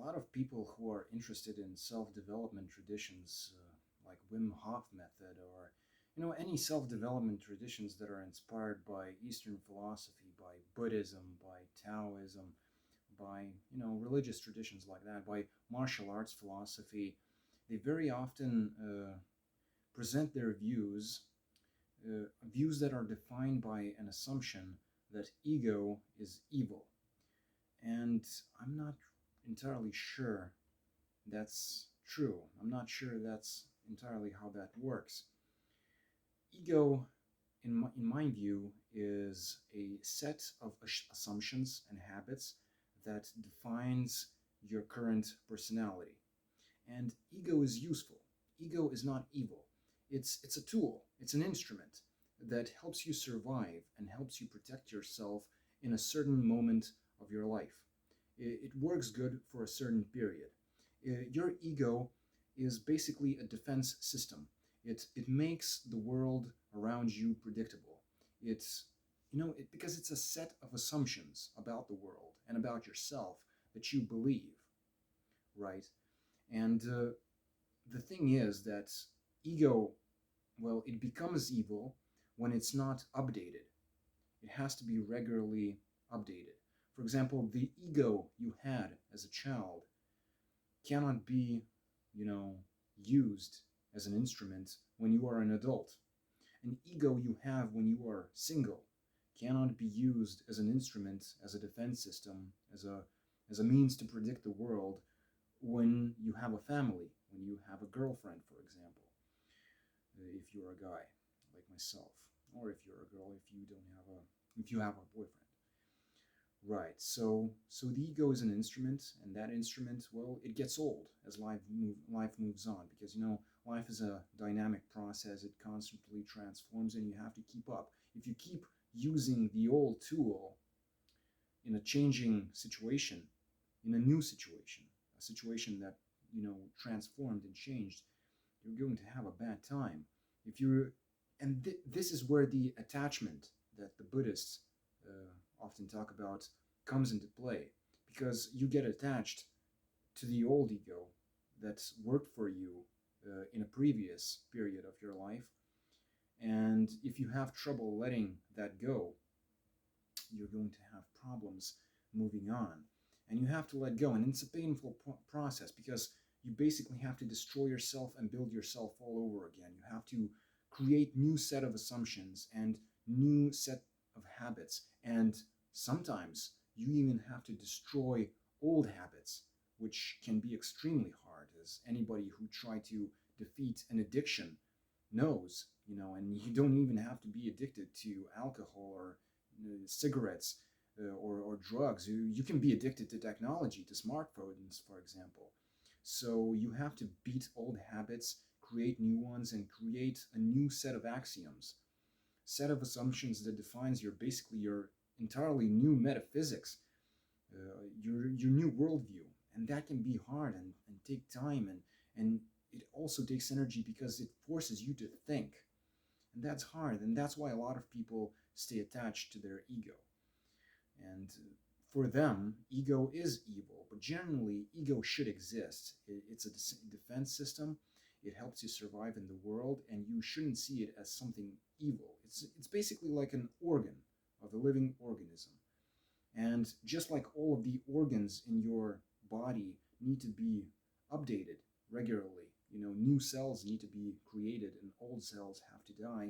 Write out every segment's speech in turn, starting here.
lot of people who are interested in self-development traditions like Wim Hof method or any self-development traditions that are inspired by Eastern philosophy, by Buddhism, by Taoism, by religious traditions like that, by martial arts philosophy, they very often present their views that are defined by an assumption that ego is evil. And I'm not entirely sure that's true. I'm not sure that's entirely how that works. Ego, in my view, is a set of assumptions and habits that defines your current personality. And ego is useful. Ego is not evil. It's a tool. It's an instrument that helps you survive and helps you protect yourself in a certain moment of your life. It works good for a certain period. Your ego is basically a defense system. It makes the world around you predictable. It's because it's a set of assumptions about the world and about yourself that you believe, right? And the thing is that ego, well, it becomes evil when it's not updated. It has to be regularly updated. For example, the ego you had as a child cannot be, you know, used as an instrument when you are an adult. An ego you have when you are single cannot be used as an instrument, as a defense system, as a means to predict the world when you have a family, when you have a girlfriend, for example, if you're a guy like myself, or if you're a girl, if you have a boyfriend. Right. So the ego is an instrument, and that instrument, well, it gets old as life moves on, because life is a dynamic process. It constantly transforms, and you have to keep up. If you keep using the old tool in a changing situation, in a new situation, a situation that transformed and changed, you're going to have a bad time. If you're, and this is where the attachment that the Buddhists often talk about comes into play, because you get attached to the old ego that's worked for you in a previous period of your life, and if you have trouble letting that go, you're going to have problems moving on. And you have to let go, and it's a painful process, because you basically have to destroy yourself and build yourself all over again. You have to create new set of assumptions and new set of habits, and sometimes you even have to destroy old habits, which can be extremely hard, as anybody who tried to defeat an addiction knows. And you don't even have to be addicted to alcohol or cigarettes or drugs. You can be addicted to technology, to smartphones, for example. So you have to beat old habits, create new ones, and create a new set of axioms, set of assumptions that defines your entirely new metaphysics, your new worldview. And that can be hard and take time, and it also takes energy, because it forces you to think. And that's hard, and that's why a lot of people stay attached to their ego. And for them, ego is evil, but generally, ego should exist. It's a defense system. It helps you survive in the world, and you shouldn't see it as something evil. It's basically like an organ of a living organism. And just like all of the organs in your body need to be updated regularly, new cells need to be created and old cells have to die,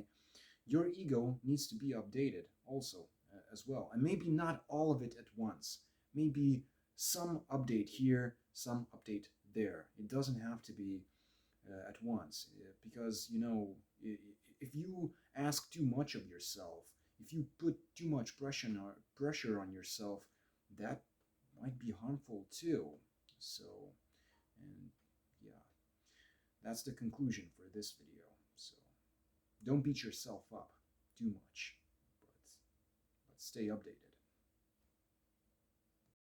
your ego needs to be updated also, as well. And maybe not all of it at once. Maybe some update here, some update there. It doesn't have to be at once, because if you ask too much of yourself, if you put too much pressure on yourself, that might be harmful too. So, and yeah, that's the conclusion for this video. So don't beat yourself up too much, but stay updated.